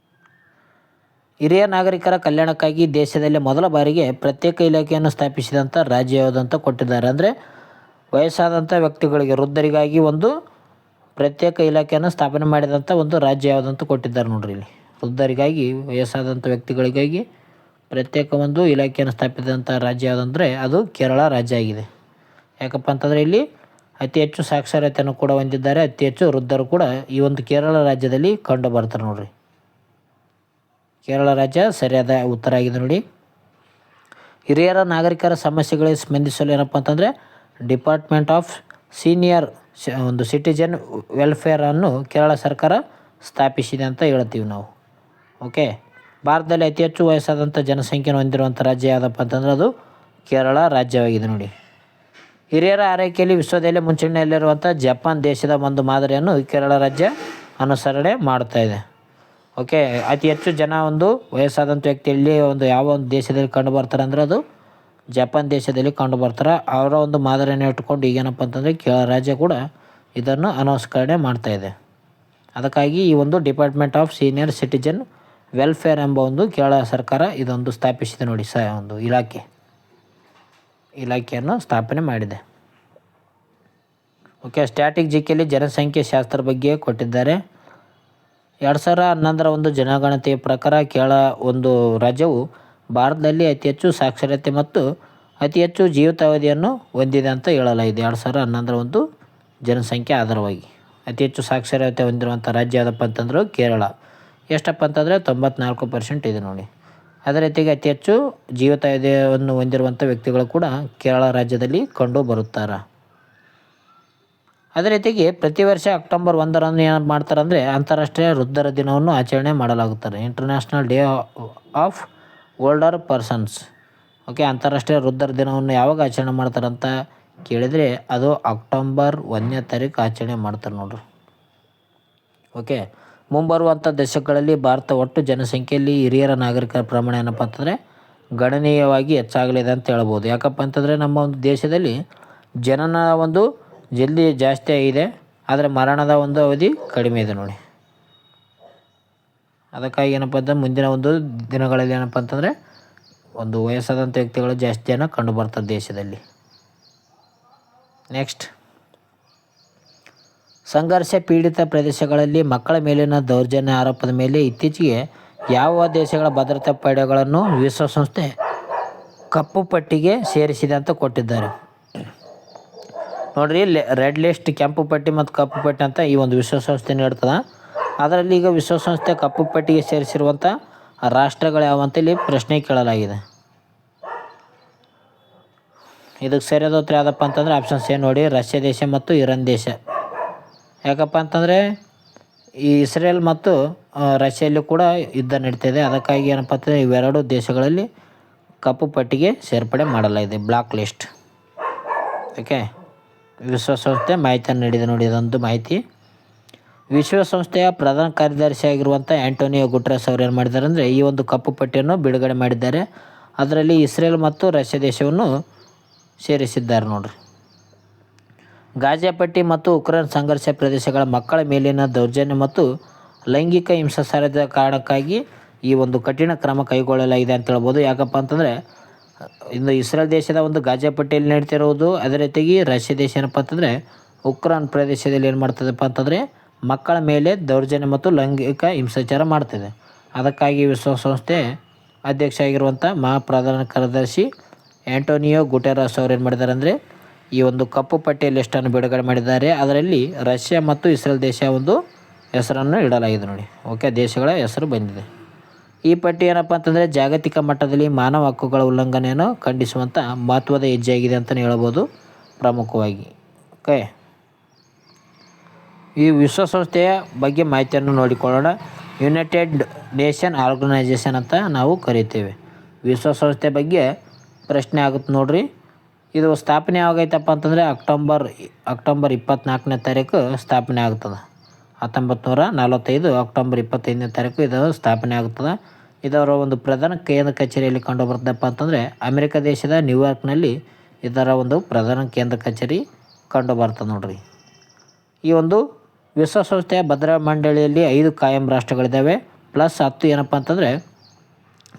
ಹಿರಿಯ ನಾಗರಿಕರ ಕಲ್ಯಾಣಕ್ಕಾಗಿ ದೇಶದಲ್ಲಿ ಮೊದಲ ಬಾರಿಗೆ ಪ್ರತ್ಯೇಕ ಇಲಾಖೆಯನ್ನು ಸ್ಥಾಪಿಸಿದಂಥ ರಾಜ್ಯ ಯಾವುದಂತ ಕೊಟ್ಟಿದ್ದಾರೆ. ಅಂದರೆ ವಯಸ್ಸಾದಂಥ ವ್ಯಕ್ತಿಗಳಿಗೆ, ವೃದ್ಧರಿಗಾಗಿ ಒಂದು ಪ್ರತ್ಯೇಕ ಇಲಾಖೆಯನ್ನು ಸ್ಥಾಪನೆ ಮಾಡಿದಂಥ ಒಂದು ರಾಜ್ಯ ಯಾವುದಂತ ಕೊಟ್ಟಿದ್ದಾರೆ ನೋಡ್ರಿ. ಇಲ್ಲಿ ವೃದ್ಧರಿಗಾಗಿ, ವಯಸ್ಸಾದಂಥ ವ್ಯಕ್ತಿಗಳಿಗಾಗಿ ಪ್ರತ್ಯೇಕ ಒಂದು ಇಲಾಖೆಯನ್ನು ಸ್ಥಾಪಿಸಿದಂಥ ರಾಜ್ಯ ಯಾವುದಂದರೆ ಅದು ಕೇರಳ ರಾಜ್ಯ ಆಗಿದೆ. ಯಾಕಪ್ಪ ಅಂತಂದರೆ ಇಲ್ಲಿ ಅತಿ ಹೆಚ್ಚು ಸಾಕ್ಷರತೆಯನ್ನು ಕೂಡ ಹೊಂದಿದ್ದಾರೆ, ಅತಿ ಹೆಚ್ಚು ವೃದ್ಧರು ಕೂಡ ಈ ಒಂದು ಕೇರಳ ರಾಜ್ಯದಲ್ಲಿ ಕಂಡು ಬರ್ತಾರೆ ನೋಡ್ರಿ. ಕೇರಳ ರಾಜ್ಯ ಸರಿಯಾದ ಉತ್ತರ ಆಗಿದೆ ನೋಡಿ. ಹಿರಿಯರ ನಾಗರಿಕರ ಸಮಸ್ಯೆಗಳಿಗೆ ಸ್ಪಂದಿಸಲು ಏನಪ್ಪ ಅಂತಂದರೆ ಡಿಪಾರ್ಟ್ಮೆಂಟ್ ಆಫ್ ಸೀನಿಯರ್ ಒಂದು ಸಿಟಿಜನ್ ವೆಲ್ಫೇರನ್ನು ಕೇರಳ ಸರ್ಕಾರ ಸ್ಥಾಪಿಸಿದೆ ಅಂತ ಹೇಳ್ತೀವಿ ನಾವು. ಓಕೆ, ಭಾರತದಲ್ಲಿ ಅತಿ ಹೆಚ್ಚು ವಯಸ್ಸಾದಂಥ ಜನಸಂಖ್ಯೆಯನ್ನು ಹೊಂದಿರುವಂಥ ರಾಜ್ಯ ಯಾವುದಪ್ಪ ಅಂತಂದ್ರೆ ಅದು ಕೇರಳ ರಾಜ್ಯವಾಗಿದೆ ನೋಡಿ. ಹಿರಿಯರ ಆರೈಕೆಯಲ್ಲಿ ವಿಶ್ವದಲ್ಲೇ ಮುಂಚೂಣಿಯಲ್ಲಿರುವಂಥ ಜಪಾನ್ ದೇಶದ ಒಂದು ಮಾದರಿಯನ್ನು ಕೇರಳ ರಾಜ್ಯ ಅನುಸರಣೆ ಮಾಡ್ತಾಯಿದೆ. ಓಕೆ, ಅತಿ ಹೆಚ್ಚು ಜನ ಒಂದು ವಯಸ್ಸಾದಂಥ ವ್ಯಕ್ತಿಯಲ್ಲಿ ಒಂದು ಯಾವ ಒಂದು ದೇಶದಲ್ಲಿ ಕಂಡು ಬರ್ತಾರೆ ಅಂದರೆ ಅದು ಜಪಾನ್ ದೇಶದಲ್ಲಿ ಕಂಡು ಬರ್ತಾರೆ. ಅವರ ಒಂದು ಮಾದರಿಯನ್ನು ಇಟ್ಕೊಂಡು ಈಗೇನಪ್ಪ ಅಂತಂದರೆ ಕೇರಳ ರಾಜ್ಯ ಕೂಡ ಇದನ್ನು ಅನುಸರಣೆ ಮಾಡ್ತಾಯಿದೆ. ಅದಕ್ಕಾಗಿ ಈ ಒಂದು department of senior citizen welfare ಎಂಬ ಒಂದು ಕೇರಳ ಸರ್ಕಾರ ಇದೊಂದು ಸ್ಥಾಪಿಸಿದೆ ನೋಡಿ. ಒಂದು ಇಲಾಖೆಯನ್ನು ಸ್ಥಾಪನೆ ಮಾಡಿದೆ. ಓಕೆ, ಸ್ಟ್ಯಾಟಿಕ್ GKಯಲ್ಲಿ ಜನಸಂಖ್ಯೆ ಶಾಸ್ತ್ರ ಬಗ್ಗೆ ಕೊಟ್ಟಿದ್ದಾರೆ. 2011ರ ಒಂದು ಜನಗಣತಿಯ ಪ್ರಕಾರ ಕೇರಳ ಒಂದು ರಾಜ್ಯವು ಭಾರತದಲ್ಲಿ ಅತಿ ಹೆಚ್ಚು ಸಾಕ್ಷರತೆ ಮತ್ತು ಅತಿ ಹೆಚ್ಚು ಜೀವಿತಾವಧಿಯನ್ನು ಹೊಂದಿದೆ ಅಂತ ಹೇಳಲಾಗಿದೆ. 2011ರ ಒಂದು ಜನಸಂಖ್ಯೆ ಆಧಾರವಾಗಿ ಅತಿ ಹೆಚ್ಚು ಸಾಕ್ಷರತೆ ಹೊಂದಿರುವಂಥ ರಾಜ್ಯ ಯಾವುದಪ್ಪ ಅಂತಂದ್ರೆ ಕೇರಳ. ಎಷ್ಟಪ್ಪ ಅಂತಂದರೆ 94% ಇದೆ ನೋಡಿ. ಅದೇ ರೀತಿಯಾಗಿ ಅತಿ ಹೆಚ್ಚು ಜೀವಿತಾವಧಿಯನ್ನು ಹೊಂದಿರುವಂಥ ವ್ಯಕ್ತಿಗಳು ಕೂಡ ಕೇರಳ ರಾಜ್ಯದಲ್ಲಿ ಕಂಡು ಬರುತ್ತಾರೆ. ಅದೇ ರೀತಿಯಾಗಿ ಪ್ರತಿ ವರ್ಷ ಅಕ್ಟೋಬರ್ 1ರಂದು ಏನು ಮಾಡ್ತಾರೆ ಅಂದರೆ ಅಂತಾರಾಷ್ಟ್ರೀಯ ವೃದ್ಧರ ದಿನವನ್ನು ಆಚರಣೆ ಮಾಡಲಾಗುತ್ತದೆ. International day of older persons. Okay, ಅಂತಾರಾಷ್ಟ್ರೀಯ ವೃದ್ಧರ ದಿನವನ್ನು ಯಾವಾಗ ಆಚರಣೆ ಮಾಡ್ತಾರೆ ಅಂತ ಕೇಳಿದರೆ ಅದು ಅಕ್ಟೋಬರ್ 1ನೇ ತಾರೀಕು ಆಚರಣೆ ಮಾಡ್ತಾರೆ ನೋಡ್ರಿ. ಓಕೆ, ಮುಂಬರುವಂಥ ದಶಕಗಳಲ್ಲಿ ಭಾರತ ಒಟ್ಟು ಜನಸಂಖ್ಯೆಯಲ್ಲಿ ಹಿರಿಯರ ನಾಗರಿಕರ ಪ್ರಮಾಣ ಏನಪ್ಪ ಅಂತಂದರೆ ಗಣನೀಯವಾಗಿ ಹೆಚ್ಚಾಗಲಿದೆ ಅಂತ ಹೇಳ್ಬೋದು. ಯಾಕಪ್ಪ ಅಂತಂದರೆ ನಮ್ಮ ಒಂದು ದೇಶದಲ್ಲಿ ಜನನ ಒಂದು ಜಲ್ದಿ ಜಾಸ್ತಿ ಆಗಿದೆ, ಆದರೆ ಮರಣದ ಒಂದು ಅವಧಿ ಕಡಿಮೆ ಇದೆ ನೋಡಿ. ಅದಕ್ಕಾಗಿ ಏನಪ್ಪ ಅಂತಂದ್ರೆ ಮುಂದಿನ ಒಂದು ದಿನಗಳಲ್ಲಿ ಏನಪ್ಪ ಅಂತಂದರೆ ಒಂದು ವಯಸ್ಸಾದಂಥ ವ್ಯಕ್ತಿಗಳು ಜಾಸ್ತಿ ಜನ ಕಂಡು ಬರ್ತಾರೆ ದೇಶದಲ್ಲಿ. ನೆಕ್ಸ್ಟ್, ಸಂಘರ್ಷ ಪೀಡಿತ ಪ್ರದೇಶಗಳಲ್ಲಿ ಮಕ್ಕಳ ಮೇಲಿನ ದೌರ್ಜನ್ಯ ಆರೋಪದ ಮೇಲೆ ಇತ್ತೀಚೆಗೆ ಯಾವ ದೇಶಗಳ ಭದ್ರತಾ ಪಡೆಗಳನ್ನು ವಿಶ್ವಸಂಸ್ಥೆ ಕಪ್ಪು ಪಟ್ಟಿಗೆ ಸೇರಿಸಿದೆ ಅಂತ ಕೊಟ್ಟಿದ್ದಾರೆ ನೋಡ್ರಿ. ರೆಡ್ ಲಿಸ್ಟ್, ಕೆಂಪು ಪಟ್ಟಿ ಮತ್ತು ಕಪ್ಪು ಪಟ್ಟಿ ಅಂತ ಈ ಒಂದು ವಿಶ್ವಸಂಸ್ಥೆ ನೀಡ್ತದೆ. ಅದರಲ್ಲಿ ಈಗ ವಿಶ್ವಸಂಸ್ಥೆ ಕಪ್ಪು ಪಟ್ಟಿಗೆ ಸೇರಿಸಿರುವಂಥ ರಾಷ್ಟ್ರಗಳು ಯಾವಂತ ಇಲ್ಲಿ ಪ್ರಶ್ನೆ ಕೇಳಲಾಗಿದೆ. ಇದಕ್ಕೆ ಸರಿಯಾದ ಉತ್ತರ ಯಾವುದಪ್ಪ ಅಂತಂದರೆ ಆಪ್ಷನ್ ಸಿ ನೋಡಿ, ರಷ್ಯಾ ದೇಶ ಮತ್ತು ಇರಾನ್ ದೇಶ. ಯಾಕಪ್ಪ ಅಂತಂದರೆ ಈ ಇಸ್ರೇಲ್ ಮತ್ತು ರಷ್ಯಲ್ಲಿ ಕೂಡ ಯುದ್ಧ ನಡೀತಿದೆ. ಅದಕ್ಕಾಗಿ ಏನಪ್ಪ ಅಂತಂದರೆ ಇವೆರಡು ದೇಶಗಳಲ್ಲಿ ಕಪ್ಪು ಪಟ್ಟಿಗೆ ಸೇರ್ಪಡೆ ಮಾಡಲಾಗಿದೆ, ಬ್ಲಾಕ್ ಲಿಸ್ಟ್. ಓಕೆ, ವಿಶ್ವಸಂಸ್ಥೆ ಮಾಹಿತಿಯನ್ನು ನೀಡಿದೆ ನೋಡಿ. ಇದೊಂದು ಮಾಹಿತಿ. ವಿಶ್ವಸಂಸ್ಥೆಯ ಪ್ರಧಾನ ಕಾರ್ಯದರ್ಶಿ ಆಗಿರುವಂಥ ಆ್ಯಂಟೋನಿಯೋ ಗುಟೆರಸ್ ಅವರು ಏನು ಮಾಡಿದ್ದಾರೆ ಅಂದರೆ ಈ ಒಂದು ಕಪ್ಪು ಪಟ್ಟಿಯನ್ನು ಬಿಡುಗಡೆ ಮಾಡಿದ್ದಾರೆ. ಅದರಲ್ಲಿ ಇಸ್ರೇಲ್ ಮತ್ತು ರಷ್ಯಾ ದೇಶವನ್ನು ಸೇರಿಸಿದ್ದಾರೆ ನೋಡ್ರಿ. ಗಾಜಾ ಪಟ್ಟಿ ಮತ್ತು ಉಕ್ರೇನ್ ಸಂಘರ್ಷ ಪ್ರದೇಶಗಳ ಮಕ್ಕಳ ಮೇಲಿನ ದೌರ್ಜನ್ಯ ಮತ್ತು ಲೈಂಗಿಕ ಹಿಂಸಾಚಾರದ ಕಾರಣಕ್ಕಾಗಿ ಈ ಒಂದು ಕಠಿಣ ಕ್ರಮ ಕೈಗೊಳ್ಳಲಾಗಿದೆ ಅಂತ ಹೇಳ್ಬೋದು. ಯಾಕಪ್ಪ ಅಂತಂದರೆ ಇಂದು ಇಸ್ರೇಲ್ ದೇಶದ ಒಂದು ಗಾಜಾ ಪಟ್ಟಿಯಲ್ಲಿ ನಡೀತಿರುವುದು, ಅದೇ ರೀತಿಯಾಗಿ ರಷ್ಯಾ ದೇಶ ಏನಪ್ಪ ಅಂತಂದರೆ ಉಕ್ರೇನ್ ಪ್ರದೇಶದಲ್ಲಿ ಏನು ಮಾಡ್ತದಪ್ಪ ಅಂತಂದರೆ ಮಕ್ಕಳ ಮೇಲೆ ದೌರ್ಜನ್ಯ ಮತ್ತು ಲೈಂಗಿಕ ಹಿಂಸಾಚಾರ ಮಾಡ್ತಿದೆ. ಅದಕ್ಕಾಗಿ ವಿಶ್ವಸಂಸ್ಥೆ ಅಧ್ಯಕ್ಷ ಆಗಿರುವಂಥ ಪ್ರಧಾನ ಕಾರ್ಯದರ್ಶಿ ಆ್ಯಂಟೋನಿಯೋ ಗುಟೆರಸ್ ಅವರು ಏನು ಮಾಡಿದ್ದಾರೆ ಅಂದರೆ ಈ ಒಂದು ಕಪ್ಪು ಪಟ್ಟಿಯ ಲಿಸ್ಟನ್ನು ಬಿಡುಗಡೆ ಮಾಡಿದ್ದಾರೆ. ಅದರಲ್ಲಿ ರಷ್ಯಾ ಮತ್ತು ಇಸ್ರೇಲ್ ದೇಶ ಒಂದು ಹೆಸರನ್ನು ಇಡಲಾಗಿದೆ ನೋಡಿ. ಓಕೆ, ದೇಶಗಳ ಹೆಸರು ಬಂದಿದೆ. ಈ ಪಟ್ಟಿ ಏನಪ್ಪ ಅಂತಂದರೆ ಜಾಗತಿಕ ಮಟ್ಟದಲ್ಲಿ ಮಾನವ ಹಕ್ಕುಗಳ ಉಲ್ಲಂಘನೆಯನ್ನು ಖಂಡಿಸುವಂಥ ಮಹತ್ವದ ಹೆಜ್ಜೆಯಾಗಿದೆ ಅಂತಲೇ ಹೇಳ್ಬೋದು ಪ್ರಮುಖವಾಗಿ. ಓಕೆ, ಈ ವಿಶ್ವಸಂಸ್ಥೆಯ ಬಗ್ಗೆ ಮಾಹಿತಿಯನ್ನು ನೋಡಿಕೊಳ್ಳೋಣ. ಯುನೈಟೆಡ್ ನೇಷನ್ ಆರ್ಗನೈಜೇಷನ್ ಅಂತ ನಾವು ಕರಿತೇವೆ. ವಿಶ್ವಸಂಸ್ಥೆ ಬಗ್ಗೆ ಪ್ರಶ್ನೆ ಆಗುತ್ತೆ ನೋಡ್ರಿ. ಇದು ಸ್ಥಾಪನೆ ಯಾವಾಗೈತಪ್ಪ ಅಂತಂದರೆ ಅಕ್ಟೋಬರ್ 24ನೇ ತಾರೀಕು ಸ್ಥಾಪನೆ ಆಗ್ತದೆ. 1945 ಅಕ್ಟೋಬರ್ 25ನೇ ತಾರೀಕು ಇದು ಸ್ಥಾಪನೆ ಆಗ್ತದೆ. ಇದರ ಒಂದು ಪ್ರಧಾನ ಕೇಂದ್ರ ಕಚೇರಿಯಲ್ಲಿ ಕಂಡು ಬರ್ತದಪ್ಪ ಅಂತಂದರೆ ಅಮೆರಿಕ ದೇಶದ ನ್ಯೂಯಾರ್ಕ್ನಲ್ಲಿ ಇದರ ಒಂದು ಪ್ರಧಾನ ಕೇಂದ್ರ ಕಚೇರಿ ಕಂಡು ಬರ್ತದೆ ನೋಡ್ರಿ. ಈ ಒಂದು ವಿಶ್ವಸಂಸ್ಥೆಯ ಭದ್ರತಾ ಮಂಡಳಿಯಲ್ಲಿ 5 ಕಾಯಂ ರಾಷ್ಟ್ರಗಳಿದ್ದಾವೆ, ಪ್ಲಸ್ 10 ಏನಪ್ಪ ಅಂತಂದರೆ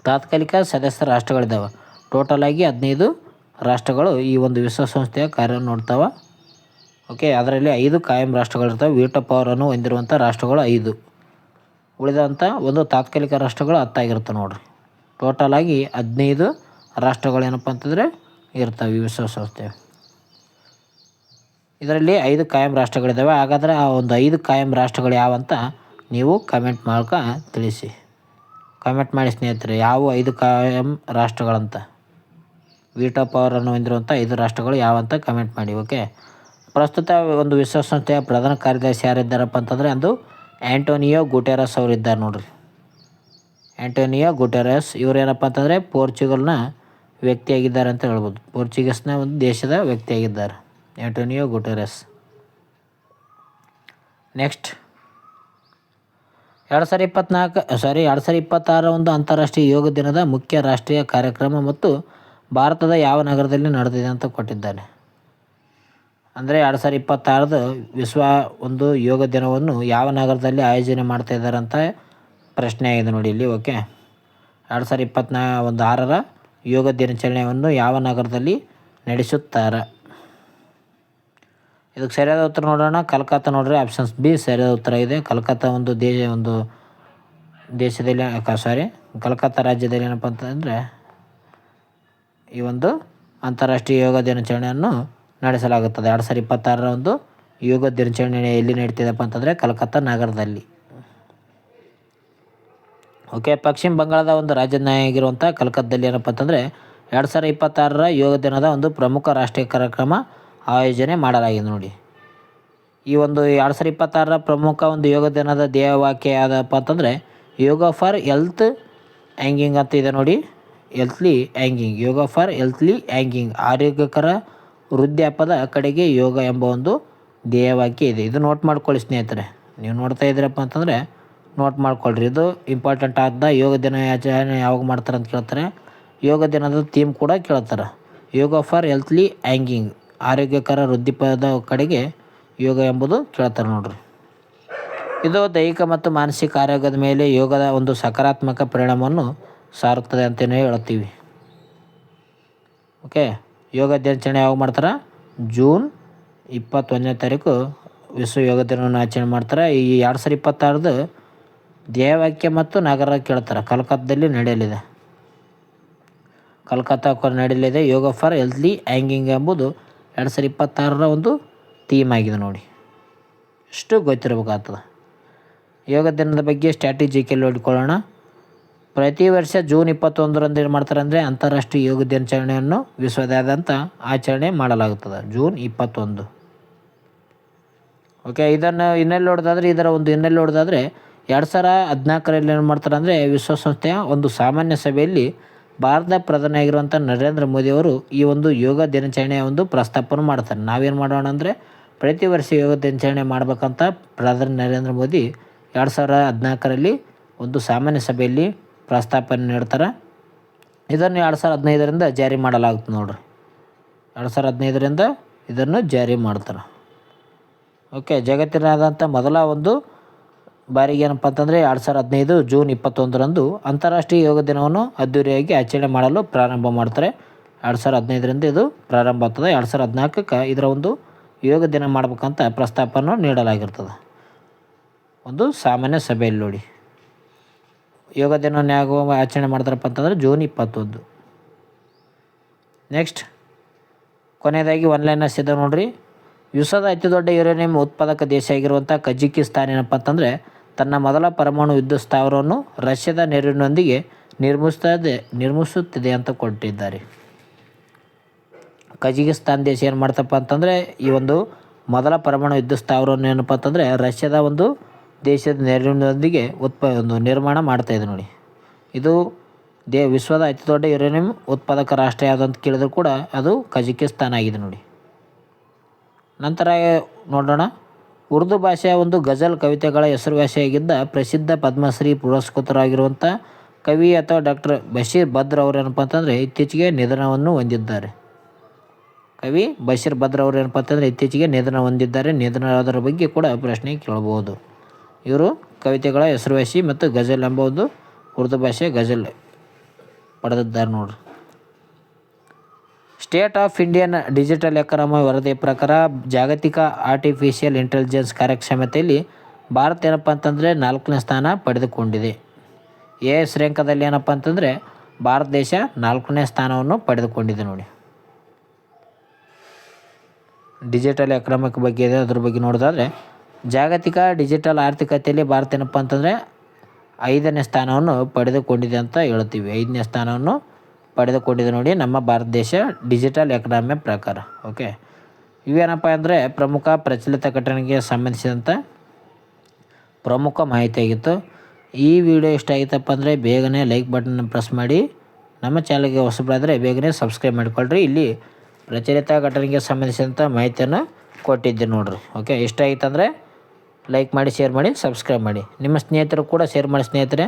ತಾತ್ಕಾಲಿಕ ಸದಸ್ಯ ರಾಷ್ಟ್ರಗಳಿದ್ದಾವೆ. ಟೋಟಲಾಗಿ 15 ರಾಷ್ಟ್ರಗಳು ಈ ಒಂದು ವಿಶ್ವಸಂಸ್ಥೆಯ ಕಾರ್ಯ ನೋಡ್ತಾವೆ. ಓಕೆ, ಅದರಲ್ಲಿ 5 ಕಾಯಂ ರಾಷ್ಟ್ರಗಳಿರ್ತವೆ. ವೀಟೋ ಪವರನ್ನು ಹೊಂದಿರುವಂಥ ರಾಷ್ಟ್ರಗಳು 5, ಉಳಿದಂಥ ಒಂದು ತಾತ್ಕಾಲಿಕ ರಾಷ್ಟ್ರಗಳು 10 ಆಗಿರ್ತವೆ ನೋಡ್ರಿ. ಟೋಟಲಾಗಿ 15 ರಾಷ್ಟ್ರಗಳು ಏನಪ್ಪ ಅಂತಂದರೆ ಇರ್ತವೆ ಈ ವಿಶ್ವಸಂಸ್ಥೆ. ಇದರಲ್ಲಿ 5 ಕಾಯಂ ರಾಷ್ಟ್ರಗಳಿದ್ದಾವೆ. ಹಾಗಾದರೆ ಆ ಒಂದು 5 ಕಾಯಂ ರಾಷ್ಟ್ರಗಳು ಯಾವಂತ ನೀವು ಕಮೆಂಟ್ ಮಾಡ್ಕ ತಿಳಿಸಿ. ಕಮೆಂಟ್ ಮಾಡಿ ಸ್ನೇಹಿತರೆ, ಯಾವ 5 ಕಾಯಂ ರಾಷ್ಟ್ರಗಳಂತ, ವೀಟೋ ಪವರನ್ನು ಹೊಂದಿರುವಂಥ 5 ರಾಷ್ಟ್ರಗಳು ಯಾವಂತ ಕಮೆಂಟ್ ಮಾಡಿ. ಓಕೆ, ಪ್ರಸ್ತುತ ಒಂದು ವಿಶ್ವಸಂಸ್ಥೆಯ ಪ್ರಧಾನ ಕಾರ್ಯದರ್ಶಿ ಯಾರಿದ್ದಾರಪ್ಪ ಅಂತಂದರೆ ಅದು ಆ್ಯಂಟೋನಿಯೋ ಗುಟೆರಸ್ ಅವರು ಇದ್ದಾರೆ ನೋಡ್ರಿ. ಆ್ಯಂಟೋನಿಯೋ ಗುಟೆರಸ್ ಇವರು ಏನಪ್ಪ ಅಂತಂದರೆ ಪೋರ್ಚುಗಲ್ನ ವ್ಯಕ್ತಿಯಾಗಿದ್ದಾರೆ ಅಂತ ಹೇಳ್ಬೋದು. ಪೋರ್ಚುಗೀಸ್ನ ಒಂದು ದೇಶದ ವ್ಯಕ್ತಿಯಾಗಿದ್ದಾರೆ ಆ್ಯಂಟೋನಿಯೋ ಗುಟೆರಸ್. ನೆಕ್ಸ್ಟ್ 2026 ಒಂದು ಅಂತಾರಾಷ್ಟ್ರೀಯ ಯೋಗ ದಿನದ ಮುಖ್ಯ ರಾಷ್ಟ್ರೀಯ ಕಾರ್ಯಕ್ರಮ ಮತ್ತು ಭಾರತದ ಯಾವ ನಗರದಲ್ಲಿ ನಡೆದಿದೆ ಅಂತ ಕೊಟ್ಟಿದ್ದಾರೆ. ಅಂದರೆ 2026 ವಿಶ್ವ ಒಂದು ಯೋಗ ದಿನವನ್ನು ಯಾವ ನಗರದಲ್ಲಿ ಆಯೋಜನೆ ಮಾಡ್ತಾಯಿದ್ದಾರೆ ಅಂತ ಪ್ರಶ್ನೆ ಆಗಿದೆ ನೋಡಿ ಇಲ್ಲಿ. ಓಕೆ, 2026 ಯೋಗ ದಿನಾಚರಣೆಯನ್ನು ಯಾವ ನಗರದಲ್ಲಿ ನಡೆಸುತ್ತಾರೆ? ಇದಕ್ಕೆ ಸರಿಯಾದ ಉತ್ತರ ನೋಡೋಣ. ಕಲ್ಕತ್ತಾ ನೋಡ್ರಿ, ಆಪ್ಷನ್ಸ್ ಬಿ ಸರಿಯಾದ ಉತ್ತರ ಇದೆ. ಕಲ್ಕತ್ತಾ ಒಂದು ದೇಶದಲ್ಲಿ ಕಲ್ಕತ್ತಾ ರಾಜ್ಯದಲ್ಲಿ ಏನಪ್ಪ ಅಂತಂದರೆ ಈ ಒಂದು ಅಂತಾರಾಷ್ಟ್ರೀಯ ಯೋಗ ದಿನಾಚರಣೆಯನ್ನು ನಡೆಸಲಾಗುತ್ತದೆ. 2026 ಒಂದು ಯೋಗ ದಿನಾಚರಣೆ ಎಲ್ಲಿ ನಡೀತಿದೆಪ್ಪ ಅಂತಂದರೆ ಕಲ್ಕತ್ತಾ ನಗರದಲ್ಲಿ. ಓಕೆ, ಪಶ್ಚಿಮ ಬಂಗಾಳದ ಒಂದು ರಾಜಧಾನಿ ಆಗಿರುವಂಥ ಕಲ್ಕತ್ತಾದಲ್ಲಿ ಏನಪ್ಪ ಅಂತಂದರೆ 2026 ಯೋಗ ದಿನದ ಒಂದು ಪ್ರಮುಖ ರಾಷ್ಟ್ರೀಯ ಕಾರ್ಯಕ್ರಮ ಆಯೋಜನೆ ಮಾಡಲಾಗಿದೆ ನೋಡಿ. ಈ ಒಂದು 2026 ಪ್ರಮುಖ ಒಂದು ಯೋಗ ದಿನದ ಧ್ಯೇಯವಾಕ್ಯ ಯಾವುದಪ್ಪ ಅಂತಂದರೆ ಯೋಗ ಫಾರ್ ಹೆಲ್ತ್ ಹ್ಯಾಂಗಿಂಗ್ ಅಂತ ಇದೆ ನೋಡಿ. ಹೆಲ್ತ್ಲಿ ಹ್ಯಾಂಗಿಂಗ್, ಯೋಗ ಫಾರ್ ಹೆಲ್ತ್ಲಿ ಹ್ಯಾಂಗಿಂಗ್, ಆರೋಗ್ಯಕರ ವೃದ್ಧಾಪ್ಯದ ಕಡೆಗೆ ಯೋಗ ಎಂಬ ಒಂದು ಧ್ಯೇಯವಾಕ್ಯ ಇದೆ. ಇದು ನೋಟ್ ಮಾಡ್ಕೊಳ್ಳಿ ಸ್ನೇಹಿತರೆ. ನೀವು ನೋಡ್ತಾ ಇದ್ದೀರಪ್ಪ ಅಂತಂದರೆ ನೋಟ್ ಮಾಡ್ಕೊಳ್ರಿ. ಇದು ಇಂಪಾರ್ಟೆಂಟ್ ಆದ. ಯೋಗ ದಿನ ಆಚರಣೆ ಯಾವಾಗ ಮಾಡ್ತಾರೆ ಅಂತ ಕೇಳ್ತಾರೆ. ಯೋಗ ದಿನದ ಥೀಮ್ ಕೂಡ ಕೇಳ್ತಾರೆ. ಯೋಗ ಫಾರ್ ಹೆಲ್ತ್ಲಿ ಹ್ಯಾಂಗಿಂಗ್, ಆರೋಗ್ಯಕರ ವೃದ್ಧಾಪ್ಯದ ಕಡೆಗೆ ಯೋಗ ಎಂಬುದು ಕೇಳ್ತಾರೆ ನೋಡ್ರಿ. ಇದು ದೈಹಿಕ ಮತ್ತು ಮಾನಸಿಕ ಆರೋಗ್ಯದ ಮೇಲೆ ಯೋಗದ ಒಂದು ಸಕಾರಾತ್ಮಕ ಪರಿಣಾಮವನ್ನು ಸಾರುತ್ತದೆ ಅಂತಲೇ ಹೇಳ್ತೀವಿ. ಓಕೆ, ಯೋಗ ದಿನಾಚರಣೆ ಯಾವಾಗ ಮಾಡ್ತಾರೆ? ಜೂನ್ 21ನೇ ತಾರೀಕು ವಿಶ್ವ ಯೋಗ ದಿನವನ್ನು ಆಚರಣೆ ಮಾಡ್ತಾರೆ. ಈ 2026 ಧ್ಯೇಯವಾಕ್ಯ ಮತ್ತು ನಗರ ಕೇಳ್ತಾರೆ. ಕಲ್ಕತ್ತಾದಲ್ಲಿ ನಡೆಯಲಿದೆ. ಯೋಗ ಫಾರ್ ಹೆಲ್ತ್ಲಿ ಹ್ಯಾಂಗಿಂಗ್ ಎಂಬುದು 2026 ಒಂದು ಥೀಮ್ ಆಗಿದೆ ನೋಡಿ. ಇಷ್ಟು ಗೊತ್ತಿರಬೇಕಾಗ್ತದೆ. ಯೋಗ ದಿನದ ಬಗ್ಗೆ ಸ್ಟ್ರಾಟಜಿಕಲ್ಲಿ ನೋಡಿಕೊಳ್ಳೋಣ. ಪ್ರತಿ ವರ್ಷ ಜೂನ್ 21ರಂದು ಏನು ಮಾಡ್ತಾರೆ ಅಂದರೆ ಅಂತಾರಾಷ್ಟ್ರೀಯ ಯೋಗ ದಿನಾಚರಣೆಯನ್ನು ವಿಶ್ವದಾದ್ಯಂತ ಆಚರಣೆ ಮಾಡಲಾಗುತ್ತದೆ. ಜೂನ್ 21. ಓಕೆ, ಇದನ್ನು ಹಿನ್ನೆಲೆ ನೋಡೋದಾದರೆ 2014ರಲ್ಲಿ ಏನು ಮಾಡ್ತಾರೆ ಅಂದರೆ ವಿಶ್ವಸಂಸ್ಥೆಯ ಒಂದು ಸಾಮಾನ್ಯ ಸಭೆಯಲ್ಲಿ ಭಾರತದ ಪ್ರಧಾನಿಯಾಗಿರುವಂಥ ನರೇಂದ್ರ ಮೋದಿಯವರು ಈ ಒಂದು ಯೋಗ ದಿನಾಚರಣೆಯ ಒಂದು ಪ್ರಸ್ತಾಪನೆ ಮಾಡ್ತಾರೆ. ನಾವೇನು ಮಾಡೋಣ ಅಂದರೆ ಪ್ರತಿ ವರ್ಷ ಯೋಗ ದಿನಾಚರಣೆ ಮಾಡಬೇಕಂತ ಪ್ರಧಾನಿ ನರೇಂದ್ರ ಮೋದಿ 2014ರಲ್ಲಿ ಒಂದು ಸಾಮಾನ್ಯ ಸಭೆಯಲ್ಲಿ ಪ್ರಸ್ತಾಪನೆ ನೀಡ್ತಾರೆ. ಇದನ್ನು 2015ರಿಂದ ಜಾರಿ ಮಾಡಲಾಗುತ್ತೆ ನೋಡ್ರಿ. 2015ರಿಂದ ಇದನ್ನು ಜಾರಿ ಮಾಡ್ತಾರೆ. ಓಕೆ, ಜಗತ್ತಿನಾದ್ಯಂತ ಮೊದಲ ಒಂದು ಬಾರಿಗೆ ಏನಪ್ಪ ಅಂತಂದರೆ 2015 ಜೂನ್ 21ರಂದು ಅಂತಾರಾಷ್ಟ್ರೀಯ ಯೋಗ ದಿನವನ್ನು ಅದ್ದೂರಿಯಾಗಿ ಆಚರಣೆ ಮಾಡಲು ಪ್ರಾರಂಭ ಮಾಡ್ತಾರೆ. 2015ರಿಂದ ಇದು ಪ್ರಾರಂಭ ಆಗ್ತದೆ. 2014ಕ್ಕೆ ಇದರ ಒಂದು ಯೋಗ ದಿನ ಮಾಡ್ಬೇಕಂತ ಪ್ರಸ್ತಾಪವನ್ನು ನೀಡಲಾಗಿರ್ತದೆ ಒಂದು ಸಾಮಾನ್ಯ ಸಭೆಯಲ್ಲಿ ನೋಡಿ. ಯೋಗ ದಿನವನ್ನು ಯಾವಾಗ ಆಚರಣೆ ಮಾಡ್ತಾರಪ್ಪ ಅಂತಂದರೆ ಜೂನ್ 21. ನೆಕ್ಸ್ಟ್ ಕೊನೆಯದಾಗಿ ಒನ್ಲೈನರ್ಸ್ ಇದೆ ನೋಡ್ರಿ. ವಿಶ್ವದ ಅತಿ ದೊಡ್ಡ ಯುರೇನಿಯಂ ಉತ್ಪಾದಕ ದೇಶ ಆಗಿರುವಂಥ ಕಜಕಿಸ್ತಾನ್ ಏನಪ್ಪ ಅಂತಂದರೆ ತನ್ನ ಮೊದಲ ಪರಮಾಣು ವಿದ್ಯುತ್ ಸ್ಥಾವರವನ್ನು ರಷ್ಯಾದ ನೆರವಿನೊಂದಿಗೆ ನಿರ್ಮಿಸುತ್ತಿದೆ ಅಂತ ಕೊಟ್ಟಿದ್ದಾರೆ. ಕಜಕಿಸ್ತಾನ್ ದೇಶ ಏನು ಮಾಡ್ತಪ್ಪ ಅಂತಂದರೆ ಈ ಒಂದು ಮೊದಲ ಪರಮಾಣು ವಿದ್ಯುತ್ ಸ್ಥಾವರವನ್ನು ಏನಪ್ಪ ಅಂತಂದರೆ ರಷ್ಯಾದ ಒಂದು ದೇಶದ ನೆರವಿನೊಂದಿಗೆ ನಿರ್ಮಾಣ ಮಾಡ್ತಾಯಿದೆ ನೋಡಿ. ಇದು ವಿಶ್ವದ ಅತಿ ದೊಡ್ಡ ಯುರೇನಿಯಂ ಉತ್ಪಾದಕ ರಾಷ್ಟ್ರ ಯಾವುದು ಅಂತ ಕೇಳಿದ್ರು ಕೂಡ ಅದು ಕಜಕಿಸ್ತಾನ್ ಆಗಿದೆ ನೋಡಿ. ನಂತರ ನೋಡೋಣ, ಉರ್ದು ಭಾಷೆಯ ಒಂದು ಗಜಲ್ ಕವಿತೆಗಳ ಹೆಸರುವಾಸಿಯಾಗಿದ್ದ ಪ್ರಸಿದ್ಧ ಪದ್ಮಶ್ರೀ ಪುರಸ್ಕೃತರಾಗಿರುವಂಥ ಕವಿ ಅಥವಾ ಡಾಕ್ಟರ್ ಬಶೀರ್ ಬದ್ರ್ ಅವರು ಏನಪ್ಪ ಅಂತಂದರೆ ಇತ್ತೀಚೆಗೆ ನಿಧನವನ್ನು ಹೊಂದಿದ್ದಾರೆ. ಕವಿ ಬಶೀರ್ ಬದ್ರ್ ಅವರು ಏನಪ್ಪ ಅಂತಂದರೆ ಇತ್ತೀಚೆಗೆ ನಿಧನ ಹೊಂದಿದ್ದಾರೆ. ನಿಧನರಾದರ ಬಗ್ಗೆ ಕೂಡ ಪ್ರಶ್ನೆ ಕೇಳಬಹುದು. ಇವರು ಕವಿತೆಗಳ ಹೆಸರುವಾಸಿ ಮತ್ತು ಗಜಲ್ ಎಂಬ ಒಂದು ಉರ್ದು ಭಾಷೆಯ ಗಜಲ್ ಪಡೆದಿದ್ದಾರೆ ನೋಡ್ರಿ. State of Indian digital economy ವರದಿಯ ಪ್ರಕಾರ ಜಾಗತಿಕ ಆರ್ಟಿಫಿಷಿಯಲ್ ಇಂಟೆಲಿಜೆನ್ಸ್ ಕಾರ್ಯಕ್ಷಮತೆಯಲ್ಲಿ ಭಾರತ ಏನಪ್ಪ ಅಂತಂದರೆ 4ನೇ ಸ್ಥಾನ ಪಡೆದುಕೊಂಡಿದೆ. ಎ ಶ್ರೇಯಾಂಕದಲ್ಲಿ ಏನಪ್ಪ ಅಂತಂದರೆ ಭಾರತ ದೇಶ 4ನೇ ಸ್ಥಾನವನ್ನು ಪಡೆದುಕೊಂಡಿದೆ ನೋಡಿ. ಡಿಜಿಟಲ್ ಎಕನಾಮಿಕ್ ಬಗ್ಗೆ ಇದೆ, ಅದ್ರ ಬಗ್ಗೆ ನೋಡೋದಾದರೆ ಜಾಗತಿಕ ಡಿಜಿಟಲ್ ಆರ್ಥಿಕತೆಯಲ್ಲಿ ಭಾರತ ಏನಪ್ಪ ಅಂತಂದರೆ 5ನೇ ಸ್ಥಾನವನ್ನು ಪಡೆದುಕೊಂಡಿದೆ ಅಂತ ಹೇಳ್ತೀವಿ. 5ನೇ ಸ್ಥಾನವನ್ನು ಪಡೆದುಕೊಂಡಿದೆ ನೋಡಿ ನಮ್ಮ ಭಾರತ ದೇಶ ಡಿಜಿಟಲ್ ಎಕನಾಮಿ ಪ್ರಕಾರ. ಓಕೆ, ಇವೇನಪ್ಪ ಅಂದರೆ ಪ್ರಮುಖ ಪ್ರಚಲಿತ ಘಟನೆಗೆ ಸಂಬಂಧಿಸಿದಂಥ ಪ್ರಮುಖ ಮಾಹಿತಿಯಾಗಿತ್ತು. ಈ ವಿಡಿಯೋ ಇಷ್ಟ ಆಗಿತ್ತಪ್ಪ ಅಂದರೆ ಬೇಗನೆ ಲೈಕ್ ಬಟನ್ನ ಪ್ರೆಸ್ ಮಾಡಿ, ನಮ್ಮ ಚಾನಲ್ಗೆ ಹೊಸಬರಾದರೆ ಬೇಗನೆ ಸಬ್ಸ್ಕ್ರೈಬ್ ಮಾಡಿಕೊಳ್ಳ್ರಿ. ಇಲ್ಲಿ ಪ್ರಚಲಿತ ಘಟನೆಗೆ ಸಂಬಂಧಿಸಿದಂಥ ಮಾಹಿತಿಯನ್ನು ಕೊಟ್ಟಿದ್ದೆ ನೋಡಿರಿ. ಓಕೆ, ಇಷ್ಟ ಆಗಿತ್ತಂದರೆ ಲೈಕ್ ಮಾಡಿ, ಶೇರ್ ಮಾಡಿ, ಸಬ್ಸ್ಕ್ರೈಬ್ ಮಾಡಿ. ನಿಮ್ಮ ಸ್ನೇಹಿತರು ಕೂಡ ಶೇರ್ ಮಾಡಿ ಸ್ನೇಹಿತರೆ.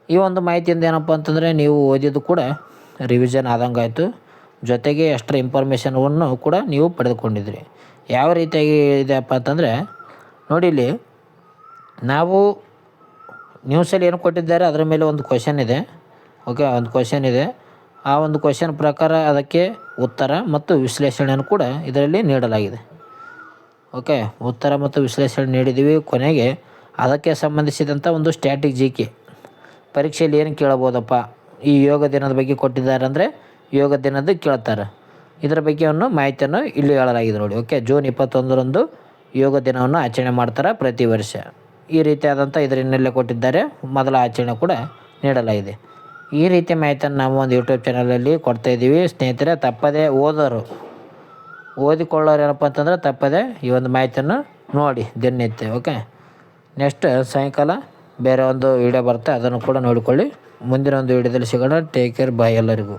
ಈ ಒಂದು ಮಾಹಿತಿಯಿಂದ ಏನಪ್ಪ ಅಂತಂದರೆ ನೀವು ಓದಿದ್ದು ಕೂಡ ರಿವಿಷನ್ ಆದಂಗೆ ಆಯಿತು, ಜೊತೆಗೆ ಎಕ್ಸ್ಟ್ರಾ ಇನ್ಫಾರ್ಮೇಷನನ್ನು ಕೂಡ ನೀವು ಪಡೆದುಕೊಂಡಿದ್ರಿ. ಯಾವ ರೀತಿಯಾಗಿ ಇದೆಯಪ್ಪ ಅಂತಂದರೆ ನೋಡಿ, ಇಲ್ಲಿ ನಾವು ನ್ಯೂಸಲ್ಲಿ ಏನು ಕೊಟ್ಟಿದ್ದಾರೆ ಅದರ ಮೇಲೆ ಒಂದು ಕ್ವಶನ್ ಇದೆ. ಓಕೆ, ಒಂದು ಕ್ವಶನ್ ಇದೆ. ಆ ಒಂದು ಕ್ವಶನ್ ಪ್ರಕಾರ ಅದಕ್ಕೆ ಉತ್ತರ ಮತ್ತು ವಿಶ್ಲೇಷಣೆಯನ್ನು ಕೂಡ ಇದರಲ್ಲಿ ನೀಡಲಾಗಿದೆ. ಓಕೆ, ಉತ್ತರ ಮತ್ತು ವಿಶ್ಲೇಷಣೆ ನೀಡಿದ್ದೀವಿ. ಕೊನೆಗೆ ಅದಕ್ಕೆ ಸಂಬಂಧಿಸಿದಂಥ ಒಂದು ಸ್ಟ್ಯಾಟಿಕ್ GK ಪರೀಕ್ಷೆಯಲ್ಲಿ ಏನು ಕೇಳಬಹುದಪ್ಪ, ಈ ಯೋಗ ದಿನದ ಬಗ್ಗೆ ಕೊಟ್ಟಿದ್ದಾರೆ ಅಂದರೆ ಯೋಗ ದಿನದ ಕೇಳ್ತಾರೆ. ಇದರ ಬಗ್ಗೆ ಮಾಹಿತಿಯನ್ನು ಇಲ್ಲಿ ಹೇಳಲಾಗಿದೆ ನೋಡಿ. ಓಕೆ, ಜೂನ್ 21ರಂದು ಯೋಗ ದಿನವನ್ನು ಆಚರಣೆ ಮಾಡ್ತಾರೆ ಪ್ರತಿ ವರ್ಷ. ಈ ರೀತಿಯಾದಂಥ ಇದರನ್ನೆಲ್ಲ ಕೊಟ್ಟಿದ್ದಾರೆ. ಮೊದಲ ಆಚರಣೆ ಕೂಡ ನೀಡಲಾಗಿದೆ. ಈ ರೀತಿಯ ಮಾಹಿತಿಯನ್ನು ನಾವು ಒಂದು ಯೂಟ್ಯೂಬ್ ಚಾನಲಲ್ಲಿ ಕೊಡ್ತಾಯಿದ್ದೀವಿ ಸ್ನೇಹಿತರೆ. ತಪ್ಪದೇ ಓದಿಕೊಳ್ಳೋರು ಏನಪ್ಪ ಅಂತಂದರೆ ತಪ್ಪದೇ ಈ ಒಂದು ಮಾಹಿತಿಯನ್ನು ನೋಡಿ ದಿನನಿತ್ಯ. ಓಕೆ, ನೆಕ್ಸ್ಟ್ ಸಾಯಂಕಾಲ ಬೇರೆ ಒಂದು ವಿಡಿಯೋ ಬರುತ್ತೆ, ಅದನ್ನು ಕೂಡ ನೋಡಿಕೊಳ್ಳಿ. ಮುಂದಿನ ಒಂದು ವಿಡಿಯೋದಲ್ಲಿ ಸಿಗೋಣ. ಟೇಕ್ ಕೇರ್, ಬಾಯ್ ಎಲ್ಲರಿಗೂ.